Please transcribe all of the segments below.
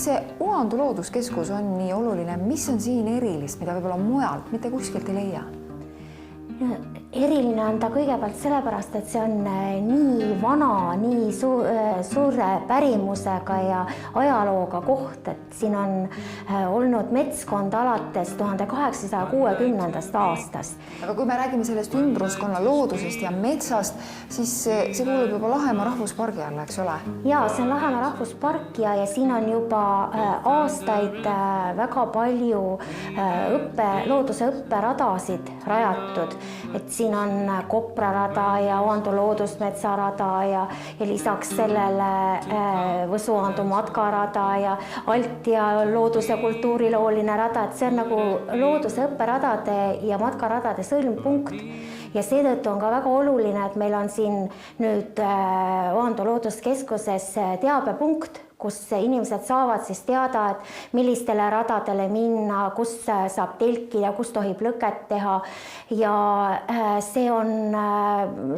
miks see Oandu looduskeskus on nii oluline, mis on siin erilist, mida võib-olla mujalt mitte kuskilt ei leia? Eriline on ta kõigepealt sellepärast, et see on nii vana, nii suure pärimusega ja ajalooga koht, et siin on olnud metskond alates 1860. aastast. Aga kui me räägime sellest ümbruskonna loodusest ja metsast, siis see kuulub juba Lahemaa rahvuspargi alla, eks ole? Jaa, see on Lahemaa rahvuspark ja siin on juba aastaid väga palju looduse õpperadasid rajatud, et siin on Kopra rada ja Oandu loodusmetsarada ja lisaks sellele Võsu-Oandu matkarada ja Alt- ja loodus- ja kultuurilooline rada, et see on nagu looduse õpperadade ja matkaradade sõlmpunkt. Ja seetõttu on ka väga oluline, et meil on siin nüüd Oandu looduskeskuses teabepunkt, kus inimesed saavad siis teada, et millistele radadele minna, kus saab telkida, kus tohib lõket teha. Ja see on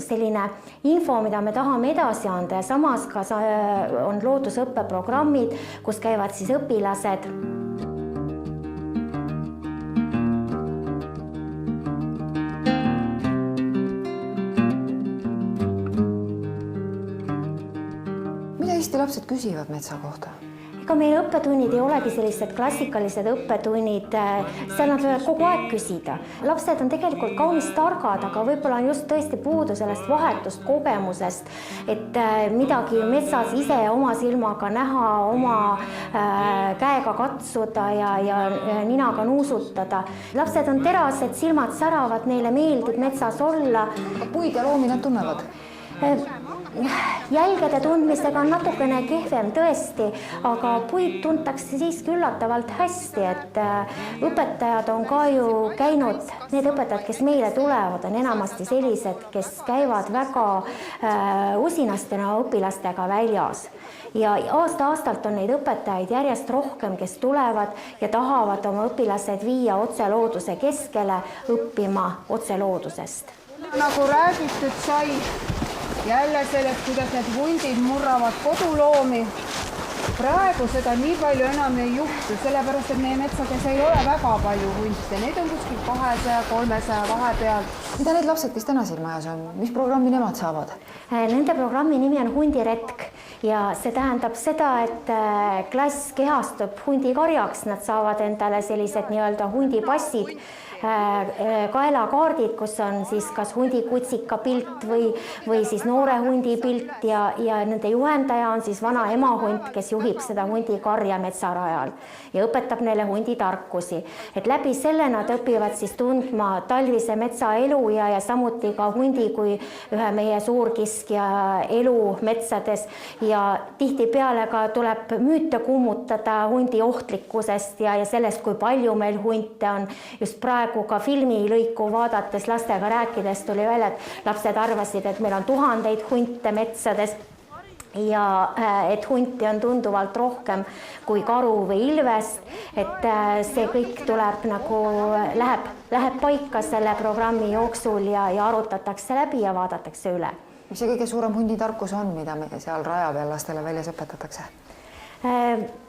selline info, mida me tahame edasi anda ja samas ka on loodusõppeprogrammid, kus käivad siis õpilased. Eesti lapsed küsivad metsa kohta? Ega meil õppetunnid ei olegi sellised klassikalised õppetunnid, seal nad võivad kogu aeg küsida. Lapsed on tegelikult kaunis targad, aga võib-olla on just tõesti puudu sellest vahetust kogemusest, et midagi metsas ise oma silmaga näha, oma käega katsuda ja ninaga nuusutada. Lapsed on terased, silmad säravad, neile meeldib metsas olla. Puid ja loomi nad tunnevad? Jälgede tundmisega on natukene kehvem tõesti, aga puid tuntakse siiski üllatavalt hästi, et õpetajad on ka ju käinud, need õpetajad, kes meile tulevad, on enamasti sellised, kes käivad väga usinastena õpilastega väljas. Ja aasta-aastalt on neid õpetajaid järjest rohkem, kes tulevad ja tahavad oma õpilased viia otse looduse keskele õppima otse loodusest. Nagu räägitud sai, jälle sellest, kuidas need hundid murravad koduloomi. Praegu seda nii palju enam ei juhtu, sellepärast, et meie metsades ei ole väga palju hunte. Neid on kuskil 200-300 vahepeal. Mida need lapsed, kes täna siin majas on? Mis programmi nemad saavad? Nende programmi nimi on hundiretk ja see tähendab seda, et klass kehastub hundikarjaks. Nad saavad endale sellised nii-öelda hundipassid, kaelakaardid, kus on siis kas hundikutsika pilt või siis noore hundi pilt ja nende juhendaja on siis vana emahunt, kes juhib seda hundikarja metsarajal ja õpetab neile hunditarkusi. Et läbi selle nad õpivad siis tundma talvise metsaelu ja samuti ka hundi kui ühe meie suurkiskja elu metsades ja tihtipeale ka tuleb müüte kummutada hundi ohtlikkusest ja sellest, kui palju meil hunte on. Just praegu ka filmilõiku vaadates lastega rääkides tuli välja, et lapsed arvasid, et meil on 1000 hunte metsades ja et hunti on tunduvalt rohkem kui karu või ilvest, et see kõik tuleb nagu läheb paika selle programmi jooksul ja arutatakse läbi ja vaadatakse üle. Mis see kõige suurem hunditarkus on, mida me seal raja peal lastele väljas õpetatakse?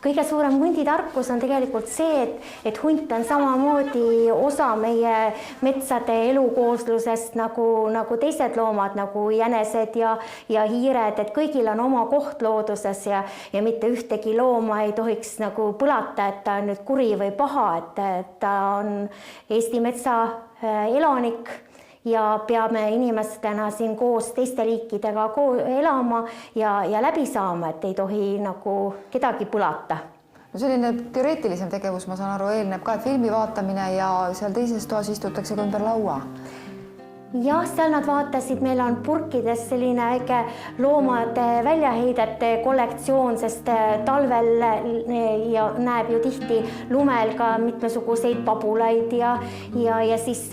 Kõige suurem hunditarkus on tegelikult see, et hunt on samamoodi osa meie metsade elukooslusest nagu teised loomad, nagu jänesed ja hiired, et kõigil on oma koht looduses ja mitte ühtegi looma ei tohiks nagu põlata, et ta on nüüd kuri või paha, et ta on Eesti metsa elanik ja peame inimestena siin koos teiste liikidega elama ja läbi saama, et ei tohi nagu kedagi põlata. No selline teoreetilisem tegevus, ma saan aru, eelneb ka filmi vaatamine ja seal teises toas istutakse ka ümber laua. Jah, seal nad vaatasid, meil on purkides selline väike loomade väljaheidete kollektsioon, sest talvel ja näeb ju tihti lumel ka mitmesuguseid pabulaid ja siis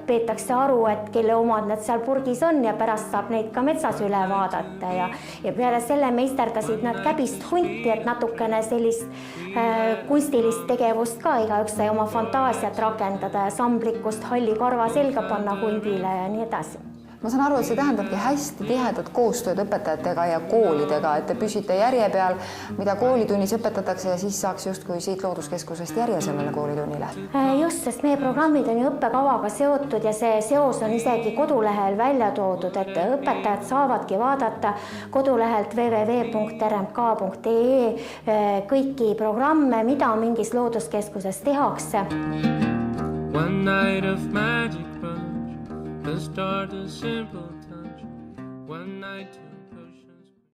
peetakse aru, et kelle omad nad seal purgis on ja pärast saab neid ka metsas üle vaadata ja peale selle meisterdasid nad käbist hunti, et natukene sellist kunstilist tegevust ka, igaüks sai oma fantaasiat rakendada ja samblikkust halli karva selga panna hundile ja nii edasi. Ma saan aru, et see tähendabki hästi tihedat koostööd õpetajatega ja koolidega, et te püsite järje peal, mida koolitunnis õpetatakse ja siis saaks justkui siit looduskeskusest järje sellele koolitunnile. Just, sest meie programmid on ju õppekavaga seotud ja see seos on isegi kodulehel välja toodud, et õpetajad saavadki vaadata kodulehelt www.rmk.ee kõiki programme, mida mingis looduskeskuses tehakse. One night of magic brunch, the start is simple.